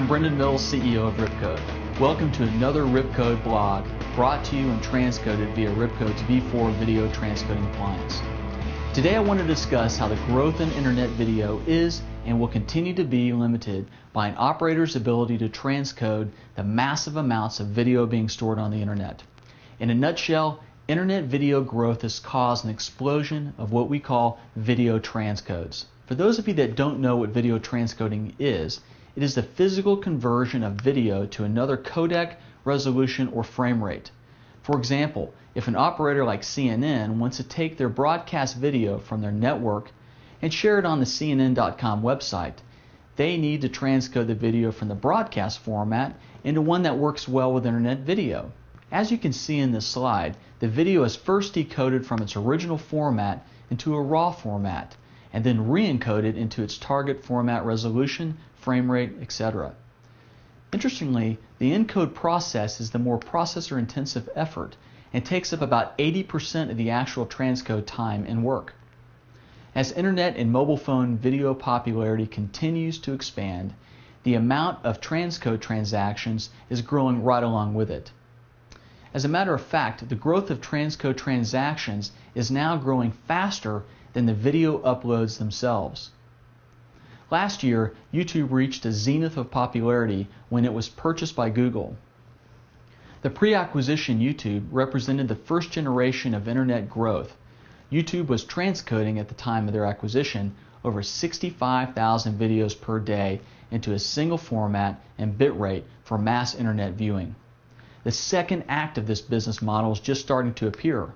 Brendon Mills, CEO of RipCode. Welcome to another RipCode blog brought to you and transcoded via RipCode's V4 video transcoding appliance. Today I want to discuss how the growth in internet video is and will continue to be limited by an operator's ability to transcode the massive amounts of video being stored on the internet. In a nutshell, internet video growth has caused an explosion of what we call video transcodes. For those of you that don't know what video transcoding is, it is the physical conversion of video to another codec, resolution, or frame rate. For example, if an operator like CNN wants to take their broadcast video from their network and share it on the CNN.com website, they need to transcode the video from the broadcast format into one that works well with internet video. As you can see in this slide, the video is first decoded from its original format into a RAW format, and then re-encoded into its target format resolution, frame rate, etc. Interestingly, the encode process is the more processor-intensive effort and takes up about 80% of the actual transcode time and work. As internet and mobile phone video popularity continues to expand, the amount of transcode transactions is growing right along with it. As a matter of fact, the growth of transcode transactions is now growing faster than the video uploads themselves. Last year, YouTube reached a zenith of popularity when it was purchased by Google. The pre-acquisition YouTube represented the first generation of internet growth. YouTube was transcoding at the time of their acquisition over 65,000 videos per day into a single format and bitrate for mass internet viewing. The second act of this business model is just starting to appear.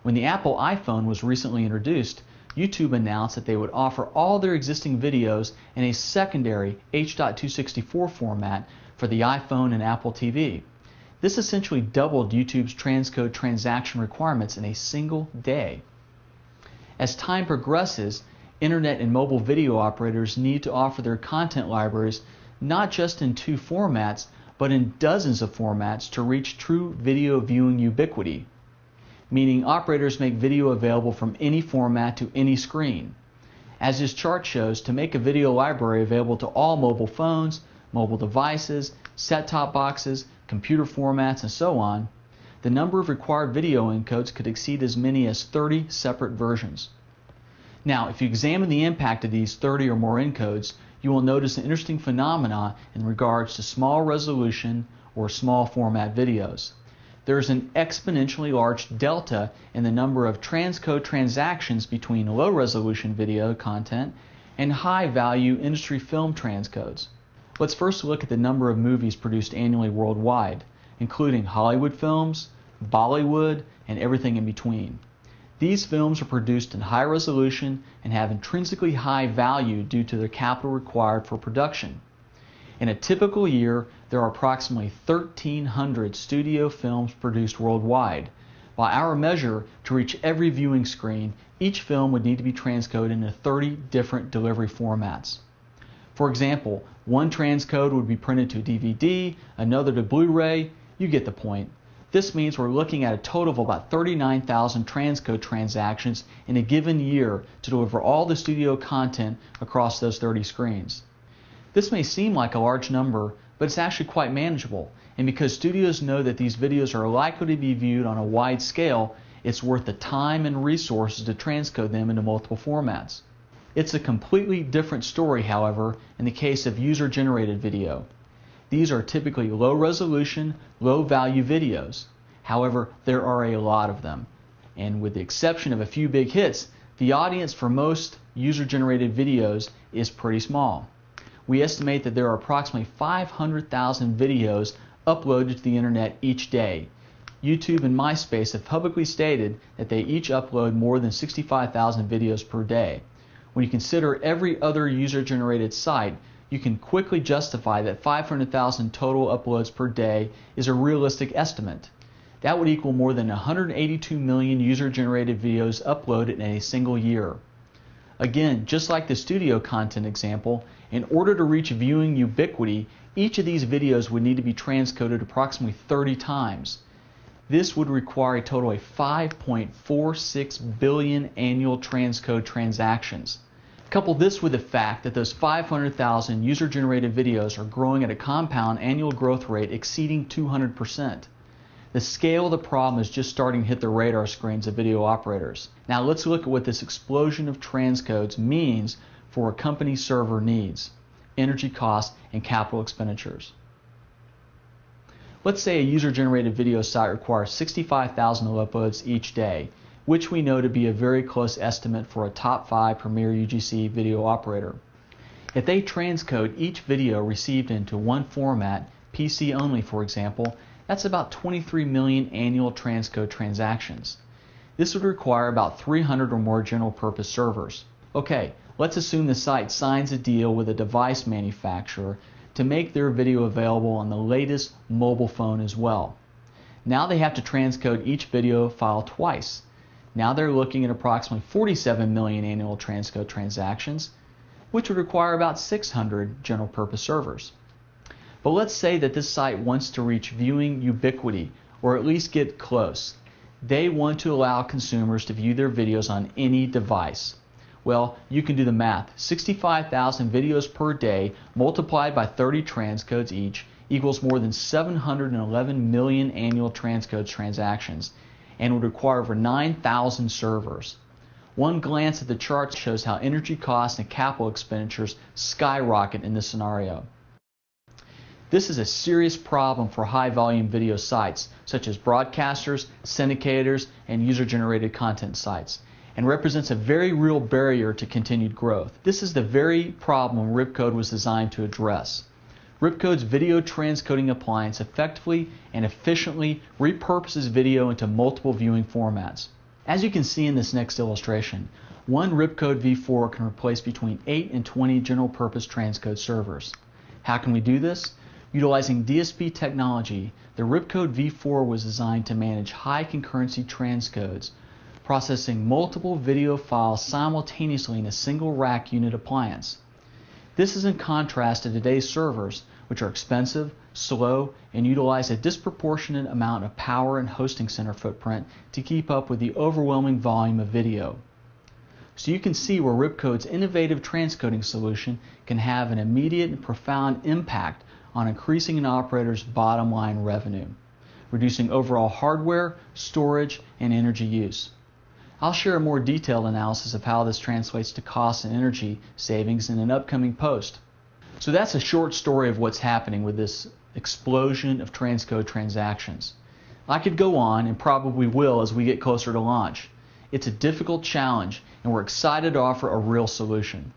When the Apple iPhone was recently introduced, YouTube announced that they would offer all their existing videos in a secondary H.264 format for the iPhone and Apple TV. This essentially doubled YouTube's transcode transaction requirements in a single day. As time progresses, internet and mobile video operators need to offer their content libraries not just in two formats, but in dozens of formats to reach true video viewing ubiquity, meaning operators make video available from any format to any screen. As this chart shows, to make a video library available to all mobile phones, mobile devices, set-top boxes, computer formats, and so on, the number of required video encodes could exceed as many as 30 separate versions. Now, if you examine the impact of these 30 or more encodes, you will notice an interesting phenomenon in regards to small resolution or small format videos. There is an exponentially large delta in the number of transcode transactions between low-resolution video content and high-value industry film transcodes. Let's first look at the number of movies produced annually worldwide, including Hollywood films, Bollywood, and everything in between. These films are produced in high resolution and have intrinsically high value due to their capital required for production. In a typical year, there are approximately 1,300 studio films produced worldwide. By our measure, to reach every viewing screen, each film would need to be transcoded into 30 different delivery formats. For example, one transcode would be printed to DVD, another to Blu-ray. You get the point. This means we're looking at a total of about 39,000 transcode transactions in a given year to deliver all the studio content across those 30 screens. This may seem like a large number, but it's actually quite manageable, and because studios know that these videos are likely to be viewed on a wide scale, it's worth the time and resources to transcode them into multiple formats. It's a completely different story, however, in the case of user-generated video. These are typically low-resolution, low-value videos. However, there are a lot of them, and with the exception of a few big hits, the audience for most user-generated videos is pretty small. We estimate that there are approximately 500,000 videos uploaded to the internet each day. YouTube and MySpace have publicly stated that they each upload more than 65,000 videos per day. When you consider every other user-generated site, you can quickly justify that 500,000 total uploads per day is a realistic estimate. That would equal more than 182 million user-generated videos uploaded in a single year. Again, just like the studio content example, in order to reach viewing ubiquity, each of these videos would need to be transcoded approximately 30 times. This would require a total of 5.46 billion annual transcode transactions. Couple this with the fact that those 500,000 user-generated videos are growing at a compound annual growth rate exceeding 200%. The scale of the problem is just starting to hit the radar screens of video operators. Now let's look at what this explosion of transcodes means for a company's server needs, energy costs, and capital expenditures. Let's say a user-generated video site requires 65,000 uploads each day, which we know to be a very close estimate for a top 5 premier UGC video operator. If they transcode each video received into one format, PC only for example, that's about 23 million annual transcode transactions. This would require about 300 or more general purpose servers. Okay, let's assume the site signs a deal with a device manufacturer to make their video available on the latest mobile phone as well. Now they have to transcode each video file twice. Now they're looking at approximately 47 million annual transcode transactions, which would require about 600 general purpose servers. But let's say that this site wants to reach viewing ubiquity, or at least get close. They want to allow consumers to view their videos on any device. Well, you can do the math. 65,000 videos per day multiplied by 30 transcodes each equals more than 711 million annual transcode transactions, and would require over 9,000 servers. One glance at the charts shows how energy costs and capital expenditures skyrocket in this scenario. This is a serious problem for high-volume video sites such as broadcasters, syndicators, and user-generated content sites, and represents a very real barrier to continued growth. This is the very problem RipCode was designed to address. RipCode's video transcoding appliance effectively and efficiently repurposes video into multiple viewing formats. As you can see in this next illustration, one RipCode v4 can replace between 8 and 20 general purpose transcode servers. How can we do this? Utilizing DSP technology, the RipCode v4 was designed to manage high concurrency transcodes, processing multiple video files simultaneously in a single rack unit appliance. This is in contrast to today's servers, which are expensive, slow, and utilize a disproportionate amount of power and hosting center footprint to keep up with the overwhelming volume of video. So you can see where RipCode's innovative transcoding solution can have an immediate and profound impact on increasing an operator's bottom line revenue, reducing overall hardware, storage, and energy use. I'll share a more detailed analysis of how this translates to cost and energy savings in an upcoming post. So that's a short story of what's happening with this explosion of transcode transactions. I could go on, and probably will as we get closer to launch. It's a difficult challenge, and we're excited to offer a real solution.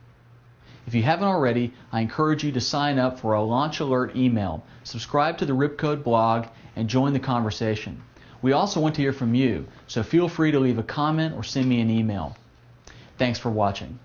If you haven't already, I encourage you to sign up for a launch alert email, subscribe to the RipCode blog, and join the conversation. We also want to hear from you, so feel free to leave a comment or send me an email. Thanks for watching.